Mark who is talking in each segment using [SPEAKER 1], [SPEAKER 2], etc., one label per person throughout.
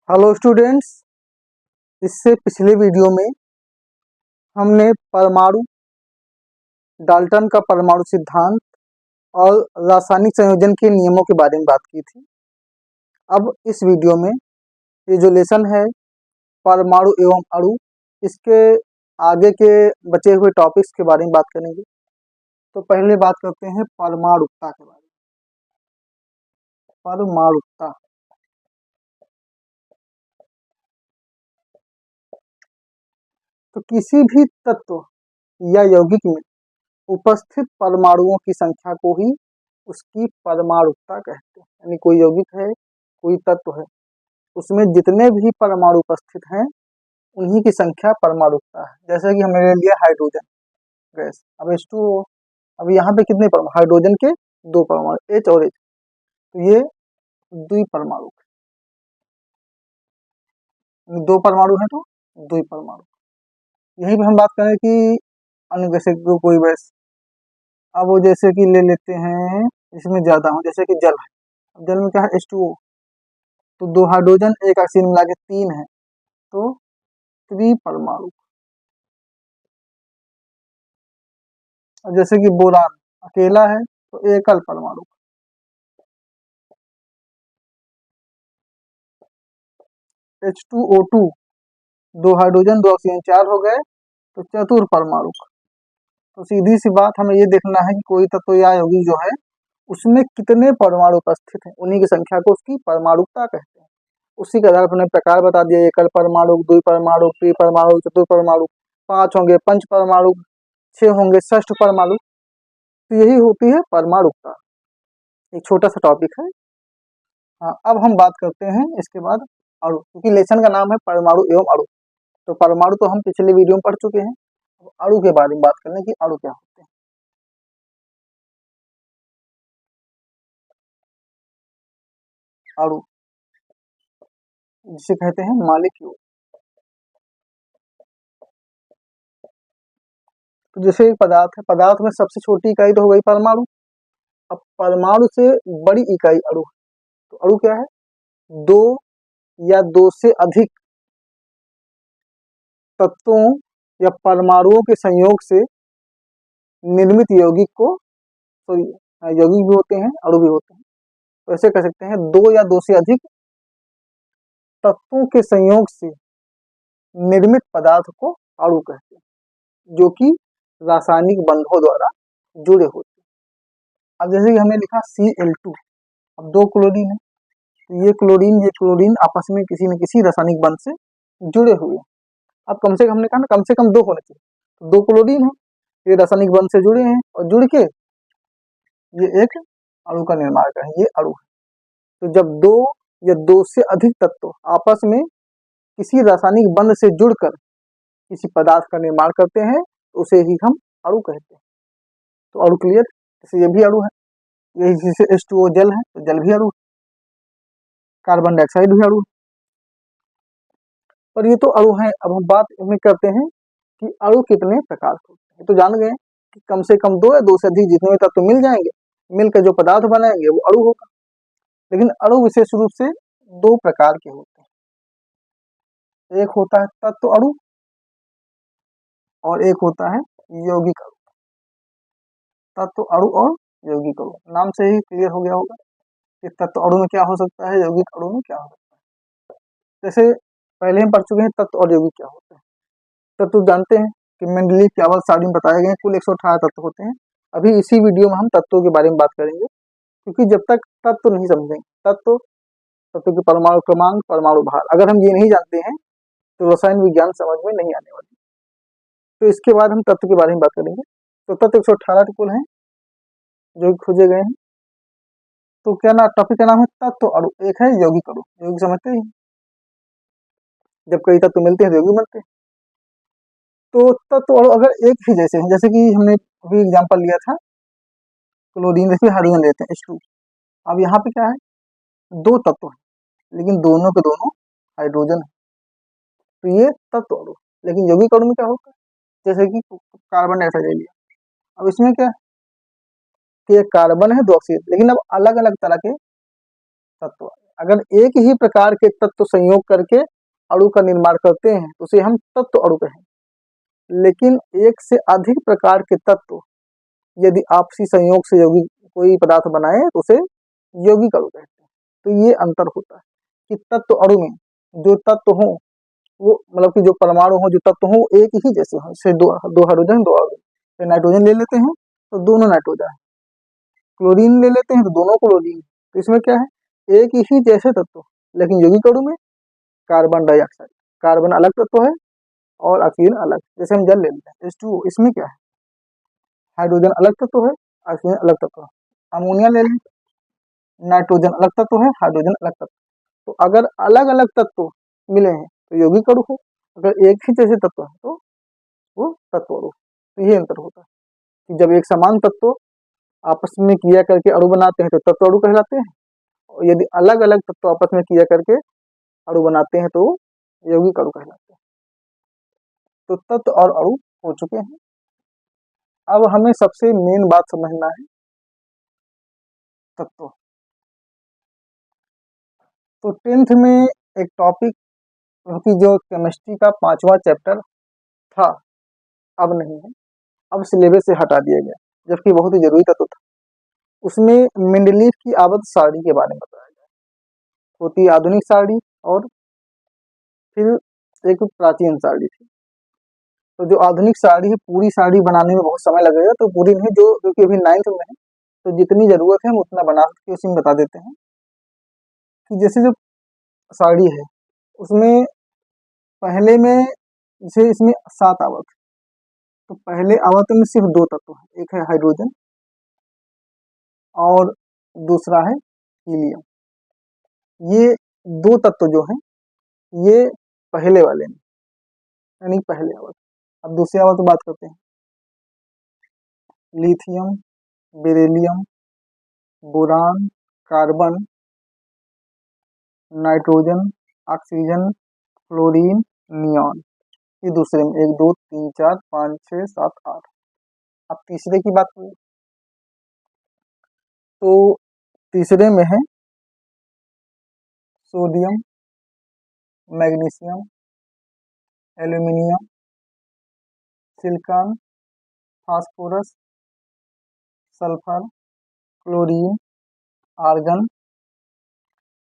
[SPEAKER 1] Hello students. इससे पिछले video में हमने परमाणु, डाल्टन का परमाणु सिद्धांत और रासायनिक संयोजन के नियमों के बारे में बात की थी। अब इस वीडियो में ये जो लेसन है परमाणु एवं अणु, इसके आगे के बचे हुए टॉपिक्स के बारे में बात करेंगे। तो पहले बात करते हैं परमाणुकता के बारे में। परमाणुकता तो किसी भी तत्व या यौगिक में उपस्थित परमाणुओं की संख्या को ही उसकी परमाणुकता कहते हैं। यानी कोई यौगिक है, कोई तत्व है, उसमें जितने भी परमाणु उपस्थित हैं उन्हीं की संख्या परमाणुकता है। जैसे कि हमने ले लिया हाइड्रोजन गैस, अब H2O, अब यहाँ पे कितने परमाणु, हाइड्रोजन के दो परमाणु H और H, तो ये द्विपरमाणु, दो परमाणु है तो द्विपरमाणु। यहीं पे हम बात करें कि अन्य जैसे कोई वैस, अब वो जैसे कि ले लेते हैं, इसमें ज्यादा हो, जैसे कि जल है, जल में क्या है H2O, तो दो हाइड्रोजन एक ऑक्सीजन मिला के तीन है, तो त्रिपरमाणु। और जैसे कि बोरान अकेला है तो एकल परमाणु। H2O2 दो हाइड्रोजन दो ऑक्सीजन चार हो गए तो चतुर परमाणु। तो सीधी सी बात हमें ये देखना है कि कोई तत्व या यौगिक जो है उसमें कितने परमाणु उपस्थित हैं, उन्हीं की संख्या को उसकी परमाणुकता कहते हैं। उसी के आधार पर हमने प्रकार बता दिया, एकल परमाणु, द्विपरमाणु, त्रिपरमाणु, चतुर्परमाणु, पांच होंगे पंच परमाणु, छह होंगे षष्ठ परमाणु। तो यही होती है परमाणुकता। एक छोटा सा टॉपिक है। हाँ, अब हम बात करते हैं इसके बाद अणु, क्योंकि लेसन का नाम है परमाणु एवं अणु। तो परमाणु तो हम पिछले वीडियो में पढ़ चुके हैं, अणु के बारे में बात करने की, अणु क्या होते हैं। अणु जिसे कहते हैं मॉलिक्यूल। तो जैसे एक पदार्थ है, पदार्थ में सबसे छोटी इकाई तो हो गई परमाणु। अब परमाणु से बड़ी इकाई अणु है। तो अणु क्या है, दो या दो से अधिक तत्वों या परमाणुओं के संयोग से निर्मित यौगिक को, तो यौगिक भी होते हैं अणु भी होते हैं। तो ऐसे कह सकते हैं दो या दो से अधिक तत्वों के संयोग से निर्मित पदार्थ को अणु कहते हैं, जो कि रासायनिक बंधों द्वारा जुड़े होते हैं। अब जैसे कि हमने लिखा Cl2, अब दो क्लोरीन है, तो ये क्लोरीन आपस में किसी न किसी रासायनिक बंध से जुड़े हुए हैं। अब कम से कम हमने कहा ना, कम से कम दो होने चाहिए, तो दो क्लोरीन है, ये रासायनिक बंध से जुड़े हैं और जुड़ के ये एक अणु का निर्माण करें, ये अणु है। तो जब दो या दो से अधिक तत्व आपस में किसी रासायनिक बंध से जुड़कर किसी पदार्थ का निर्माण करते हैं तो उसे ही हम अणु कहते हैं। तो अणु क्लियर, जैसे ये भी अणु है, ये जैसे H2O जल है तो जल भी अणु, कार्बन डाइऑक्साइड भी अणु। पर ये तो अणु है। अब हम बात में करते हैं कि अणु कितने प्रकार के होते हैं। तो जान गए कि कम से कम दो या दो से अधिक जितने भी तत्व मिल जाएंगे, मिलकर जो पदार्थ बनाएंगे वो अणु होगा। लेकिन अणु विशेष रूप से दो प्रकार के होते हैं, एक होता है तत्व अणु और एक होता है यौगिक अणु। तत्व अणु और यौगिक अणु, नाम से ही क्लियर हो गया होगा कि तत्व अणु में क्या हो सकता है, यौगिक अणु में क्या हो सकता है। जैसे पहले हम पढ़ चुके हैं तत्व और यौगिक क्या होते हैं। तत्व जानते हैं कि मेंडलीव के अव्वल सारणी में बताए गए कुल 118 तत्व होते हैं। अभी इसी वीडियो में हम तत्वों के बारे में बात करेंगे, क्योंकि जब तक तत्व नहीं समझेंगे, तत्व के परमाणु क्रमांक, परमाणु भार, अगर हम ये नहीं जानते हैं तो रसायन विज्ञान समझ में नहीं आने वाली। तो इसके बाद हम तत्व के बारे में बात करेंगे। तो तत्व 118 कुल हैं जो खोजे गए हैं। तो क्या ना, टॉपिक का नाम है तत्व अणु, एक है यौगिक अणु। यौगिक समझते हैं, जब कई तत्व मिलते हैं तो यौगिक बनते हैं। तो तत्व अणु अगर एक ही जैसे हैं, जैसे कि हमने अभी एग्जांपल लिया था क्लोरीन, जैसे हाइड्रोजन लेते हैं H2। अब यहाँ पे क्या है, दो तत्व हैं लेकिन दोनों के दोनों हाइड्रोजन है, तो ये तत्व अणु। लेकिन यौगिक अणु में क्या होता है, जैसे कि कार्बन डाइऑक्साइड ले लिया, अब इसमें क्या है कि एक कार्बन है दो ऑक्सीजन, लेकिन अब अलग अलग तरह के तत्व, अगर एक ही प्रकार के तत्व संयोग करके अणु का निर्माण करते हैं तो उसे हम तत्व अणु कहेंगे। लेकिन एक से अधिक प्रकार के तत्व यदि आपसी संयोग से यौगिक कोई पदार्थ बनाए तो उसे यौगिक अणु कहते हैं। तो ये अंतर होता है कि तत्व अणु में जो तत्व हो वो मतलब कि जो परमाणु हो, जो तत्व हो, एक ही जैसे हो। जैसे दो दो हाइड्रोजन, दो ऑक्सीजन। तो नाइट्रोजन ले लेते हैं तो दोनों नाइट्रोजन है, क्लोरीन ले लेते हैं तो दोनों क्लोरीन। तो इसमें क्या है, एक ही जैसे तत्व, लेकिन यौगिक अणु में कार्बन डाइऑक्साइड, कार्बन अलग तत्व है और ऑक्सीजन अलग। जैसे हम जल ले लेते हैं H2O, इसमें क्या है, हाइड्रोजन अलग तत्व है, ऑक्सीजन अलग तत्व है। अमोनिया ले लें, नाइट्रोजन अलग तत्व है, हाइड्रोजन अलग तत्व। तो अगर अलग अलग तत्व मिले हैं तो यौगिक अणु है, अगर एक ही जैसे तत्व है तो वो तत्व अणु। तो ये अंतर होता है कि जब एक समान तत्व आपस में क्रिया करके अणु बनाते हैं तो तत्व अणु कहलाते हैं, और यदि अलग अलग तत्व आपस में क्रिया करके अणु बनाते हैं तो यौगिक अणु कहलाते हैं। तो तत्व और अणु हो चुके हैं। अब हमें सबसे मेन बात समझना है तत्व। तो 10th में एक टॉपिक कि जो केमिस्ट्री का 5वां चैप्टर था, अब नहीं है, अब सिलेबस से हटा दिया गया, जबकि बहुत ही जरूरी तत्व था। उसमें मेंडलीव की आवर्त सारणी के बारे में बताया गया। होती आधुनिक सारणी और फिर एक प्राचीन सारणी थी। तो जो आधुनिक सारणी है, पूरी सारणी बनाने में बहुत समय लगेगा, तो पूरी नहीं, जो क्योंकि अभी 9th में है तो जितनी जरूरत है हम उतना बना के उसमें बता देते हैं। कि जैसे जो सारणी है उसमें पहले में, जैसे इसमें 7 आवर्त, तो पहले आवर्त में सिर्फ 2 तत्व है, एक है हाइड्रोजन और दूसरा है हीलियम। ये 2 तत्व जो हैं ये पहले वाले में, यानी पहले आवर्त। अब दूसरे आवर्त बात करते हैं। Lithium, beryllium, boron, carbon, nitrogen, oxygen, fluorine, neon. ये दूसरे में 1 2 3 4 5 6 7 8। अब तीसरे की बात करें तो तीसरे में है sodium, magnesium, aluminium, silicon, phosphorus, sulphur, chlorine, argon.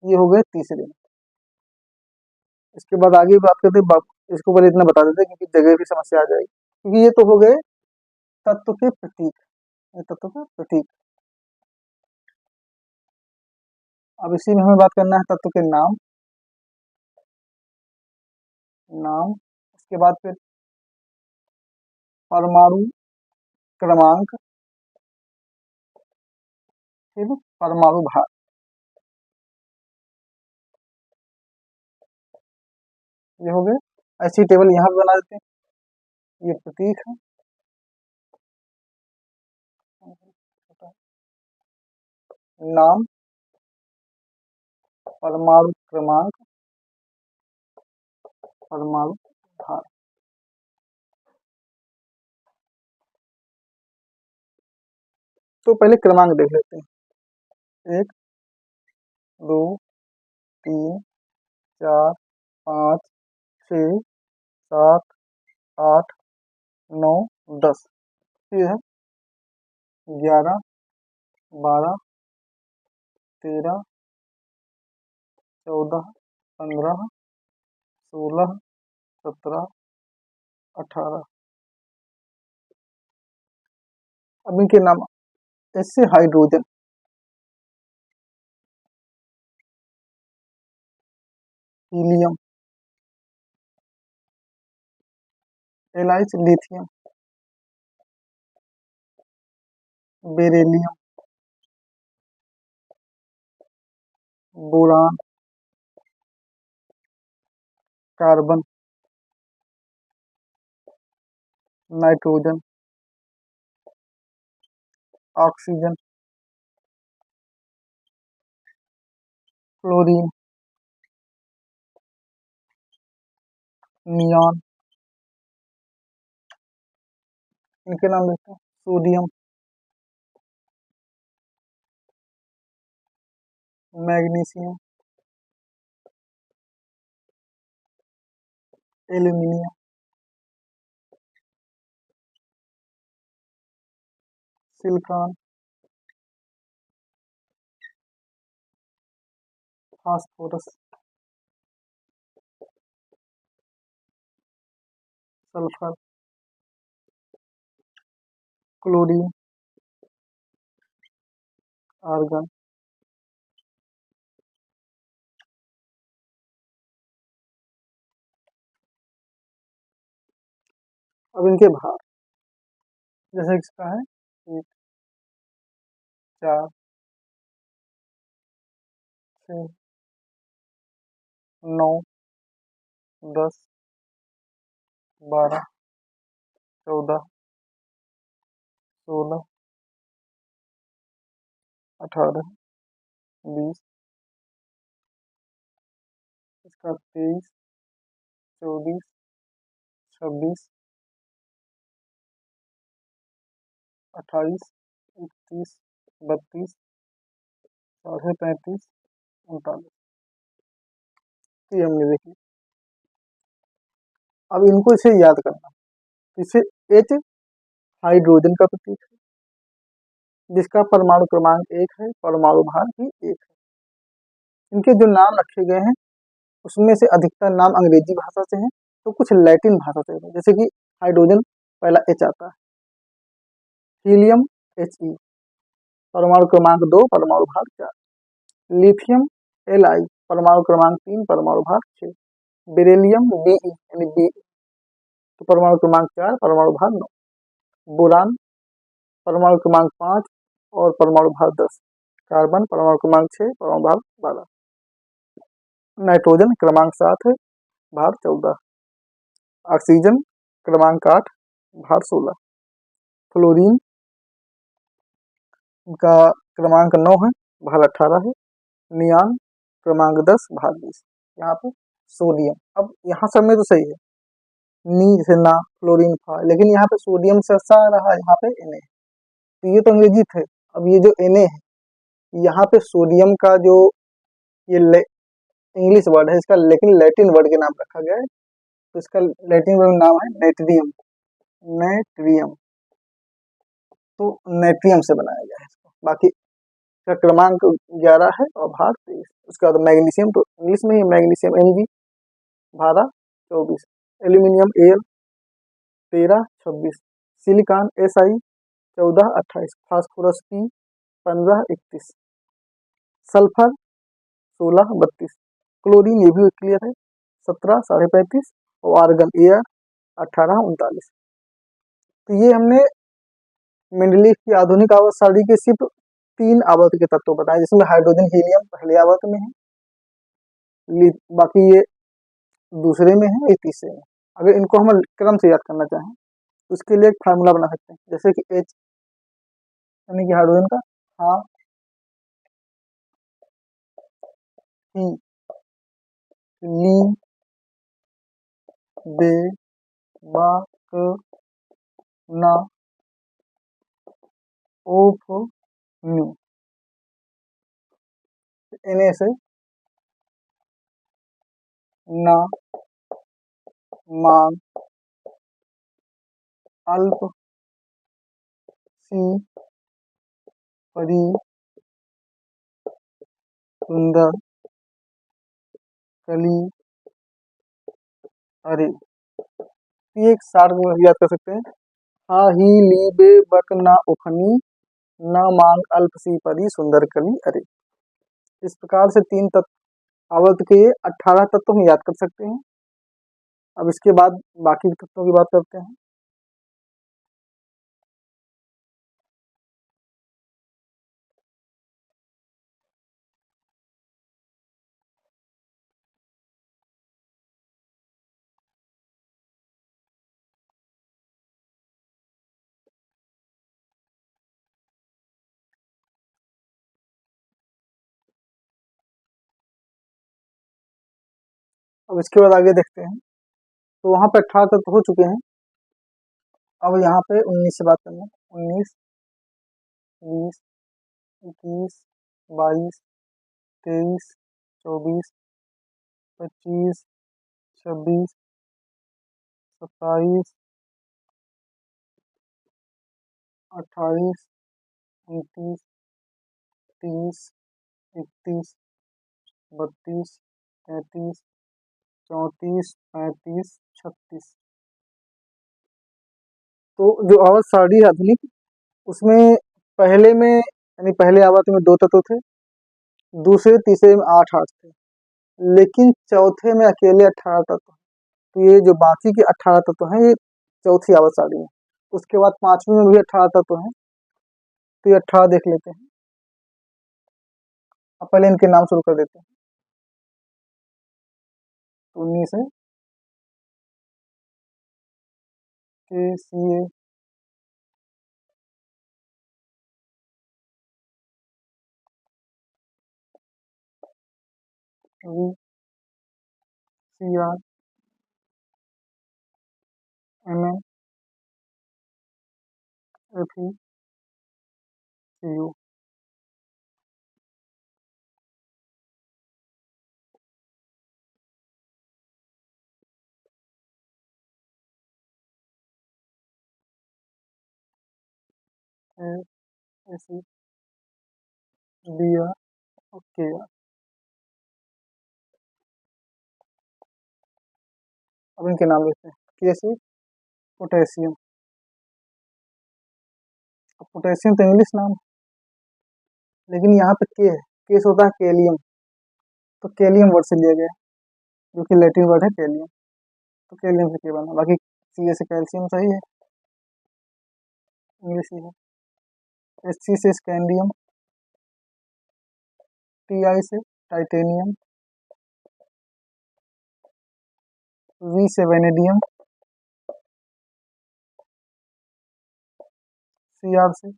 [SPEAKER 1] ये हो गए तीसरे। इसके बाद आगे बात करते हैं, इसको पहले इतना बता देते हैं क्योंकि जगह की समस्या आ जाएगी। क्योंकि ये तो हो गए तत्व के प्रतीक, ये तत्व का प्रतीक। अब इसी में हमें बात करना है तत्व के नाम। नाम, उसके बाद फिर परमाणु क्रमांक, फिर परमाणु भार। ये हो गए। ऐसी टेबल यहाँ पे बना देते हैं। ये प्रतीक है, नाम, परमाणु क्रमांक, परमाणु भार। तो पहले क्रमांक देख लेते हैं। 1 2 3 4 5 6 7 8 9 10। फिर है 11 12 13 14 15 16 17 18। अब इनके नाम, इससे हाइड्रोजन, हीलियम, एलाइज lithium, beryllium, boron, carbon, nitrogen, oxygen, chlorine, neon. इनके नाम देते हैं। Sodium, magnesium, aluminium, silicon, phosphorus, sulphur, chlorine, argon. अब इनके भार, जैसे इसका है 1, 4, 6, 9, 10, 12, 14, 16, 18, 20, इसका 23, 24, 26, 28, 31, 32, 34, 35, 39। ये हमने देखी। अब इनको इसे याद करना, इसे H हाइड्रोजन का प्रतीक है, जिसका परमाणु क्रमांक 1 है, परमाणु भार भी 1 है। इनके जो नाम रखे गए हैं उसमें से अधिकतर नाम अंग्रेजी भाषा से हैं, तो कुछ लैटिन भाषा से हैं। जैसे कि हाइड्रोजन पहला H आता है, हीलियम He, परमाणु क्रमांक 2, परमाणु भार 4, लिथियम Li, परमाणु क्रमांक 3, परमाणु भार 6, बेरिलियम Be यानी Be, तो परमाणु क्रमांक 4, परमाणु भार 9, बोरान परमाणु क्रमांक 5 और परमाणु भार 10, कार्बन परमाणु क्रमांक 6, परमाणु भार 12, नाइट्रोजन क्रमांक 7 है, भार 14, ऑक्सीजन क्रमांक 8, भार 16, फ्लोरीन का क्रमांक 9 है, भार 18 है, नियान क्रमांक 10, भार 20। यहाँ पे सोडियम, अब यहाँ सब में तो सही है, नी जैसे ना, फ्लोरीन था, लेकिन यहाँ पे सोडियम से सा रहा, यहाँ पे Na, तो ये तो अंग्रेजी थे। अब ये जो Na है, यहाँ पे सोडियम का जो ये इंग्लिश वर्ड है, इसका लेकिन लैटिन वर्ड के नाम रखा गया है, तो इसका लैटिन वर्ड नाम है नेट्रियम, नेट्रियम, तो नेट्रियम से बनाया गया है इसको। बाकी इसका क्रमांक 11 है और भार 23। उसके बाद मैग्नीशियम, तो इंग्लिश में ही मैग्नीशियम Mg, भारा 24, aluminium Al 13, 26, silicon Si 14, 28, phosphorus P 15, 31, sulphur 16, 32, chlorine ये भी क्लियर है 17, 35.5 और आर्गन एयर 18, 39। तो ये हमने मेंडलीव की आधुनिक आवर्त सारणी के सिर्फ 3 आवर्त के तत्व बताए, जिसमें हाइड्रोजन हीलियम पहले आवर्त में है, बाकी ये दूसरे में है, ये तीसरे में। अगर इनको हम क्रम से याद करना चाहें तो उसके लिए एक फार्मूला बना सकते हैं, जैसे कि H यानी कि हाइड्रोजन का हा ही ली बे बा क ना ओफ नी, Na से ना, मान, अल्प, सी, परी, सुंदर, कली, अरे, ये एक सार में याद कर सकते हैं, हा ही ली बे बक ना उफनी न मान अल्प सी परी सुंदर कली अरे। इस प्रकार से 3 तत्व आवर्त के 18 तत्व हम याद कर सकते हैं। अब इसके बाद बाकी तत्वों की बात करते हैं। अब इसके बाद आगे देखते हैं, तो वहां पे 18 तत्व हो चुके हैं। अब यहाँ पे 19 से बात करना, 19, 20, 21, 22, 23, 24, 25, 26, 27, 28, 29, 30, 31, 32, 33, 34, 35, 36। तो जो आवाज सारणी है आधुनिक, उसमें पहले में यानी पहले आवर्त में 2 तत्व थे, दूसरे तीसरे में 8 8 थे, लेकिन चौथे में अकेले 18 तत्व। तो ये जो बाकी के 18 तत्व हैं, ये चौथी आवर्त सारणी है। उसके बाद पांचवी में भी 18 तत्व हैं, तो ये 18 देख लेते हैं। अब पहले इनके नाम शुरू कर देते हैं। 19 है K C A, V C R, M N, F E, C U. A C, B R, K R. अब इनके नाम लेते हैं। के से पोटेशियम। अब पोटेशियम तो इंग्लिश नाम है, लेकिन यहाँ पे के है, के से होता है कैलियम, तो कैलियम वर्ड से लिया गया है, जो कि लैटिन वर्ड है कैलियम, तो कैलियम से के बना। बाकी सी ए से कैल्शियम सही है, इंग्लिश ही है। एच सी से स्कैंडियम, टी आई से टाइटेनियम, वी से वेनेडियम, सी आर से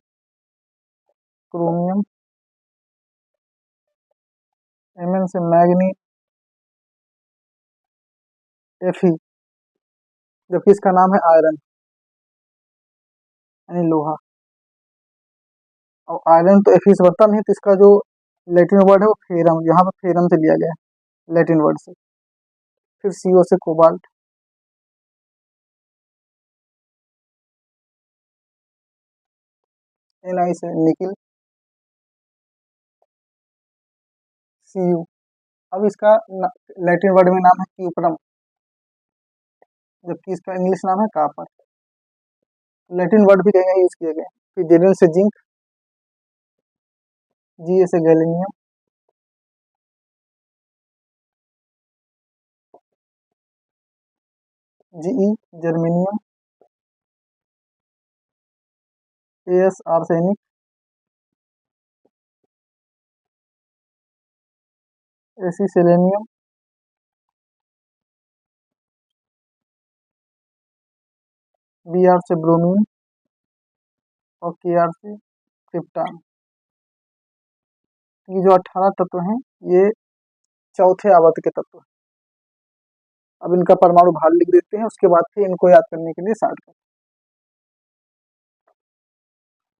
[SPEAKER 1] क्रोमियम, एम एन से मैग्नी, एफ ई, जबकि इसका नाम है आयरन यानी लोहा। और आयरन तो एफ ई से बनता नहीं, तो इसका जो लैटिन वर्ड है वो फेरम, यहाँ पर फेरम से लिया गया है, लैटिन वर्ड से। फिर सी ओ से कोबाल्ट, एन आई से निकिल, सी यू। अब इसका लैटिन वर्ड में नाम है क्यूप्रम, जबकि इसका इंग्लिश नाम है कापर। लैटिन वर्ड भी कहीं यूज किए गए। फिर जेडन से जिंक, जी ए से gallium, G E germanium, A S arsenic, A C selenium, B R से ब्रोमीन, और के आर से क्रिप्टान। ये जो 18 तत्व हैं, ये चौथे आवर्त के तत्व हैं। अब इनका परमाणु भार लिख देते हैं, उसके बाद फिर इनको याद करने के लिए स्टार्ट करते हैं।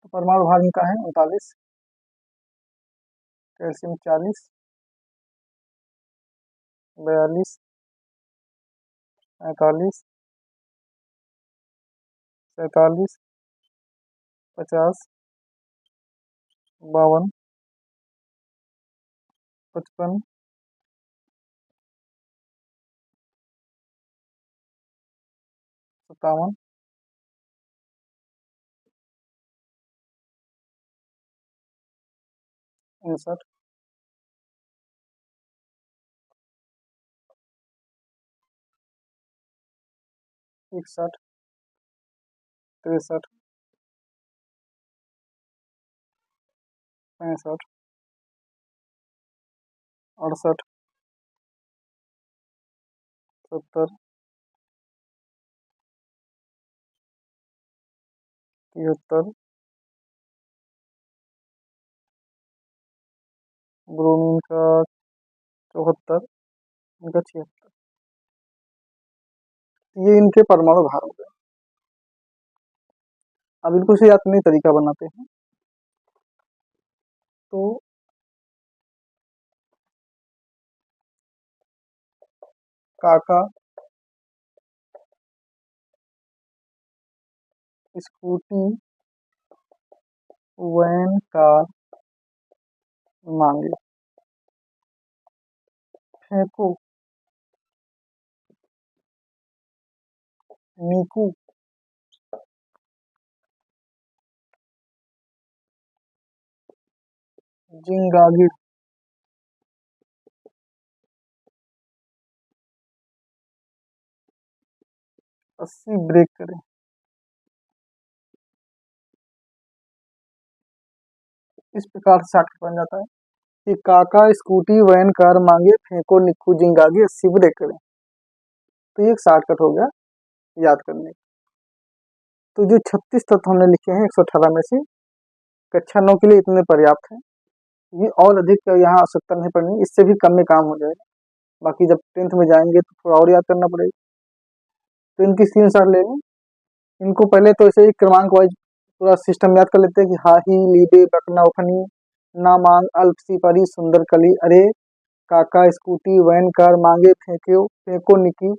[SPEAKER 1] तो परमाणु भार इनका है 39, कैल्शियम 40, 42, 45, 47, 50, 52, 55, 57, 59, 61, 63, 65, 68, 70, 73, ब्रोमीन का 74, इनका 76। ये इनके परमाणु भार हो गए। अब इनको से याद करने का तरीका बनाते हैं। तो काका, स्कूटी वैन कार मांगे फेंको नीकू जिंगागिर 80 ब्रेक करें। इस प्रकार से शॉर्टकट बन जाता है कि काका स्कूटी वैन कार मांगे फेंको निक्कू जिंगागी 80 ब्रेक करें। तो ये एक शॉर्टकट हो गया याद करने का। तो जो 36 तत्व हमने लिखे हैं 118 में से कक्षा 9 के लिए इतने पर्याप्त है। ये और अधिक यहाँ आवश्यकता नहीं पड़नी, इससे भी कम में काम हो जाएगा। बाकी जब 10th में जाएंगे तो थोड़ा और याद करना पड़ेगा। तो इनकी स्क्रीनशॉट ले लें। इनको पहले तो ऐसे ही क्रमांक वाइज पूरा सिस्टम याद कर लेते हैं कि हाही लीबे बकना उफनी ना मांग अल्प सी परी सुंदर कली अरे काका स्कूटी वैन कार मांगे फेंको फेंको निकी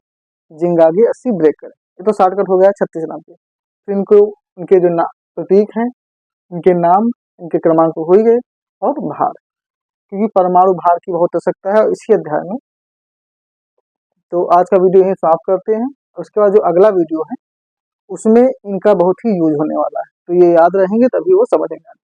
[SPEAKER 1] जिंगागे 80 ब्रेक करें। ये तो शॉर्टकट हो गया 36 नाम के। फिर इनको इनके जो प्रतीक हैं, इनके नाम, इनके क्रमांक हो ही गए और भार, क्योंकि परमाणु भार की बहुत आवश्यकता है इसी अध्याय में। तो आज का वीडियो यही समाप्त करते हैं। उसके बाद जो अगला वीडियो है उसमें इनका बहुत ही यूज होने वाला है, तो ये याद रहेंगे तभी वो समझेंगे।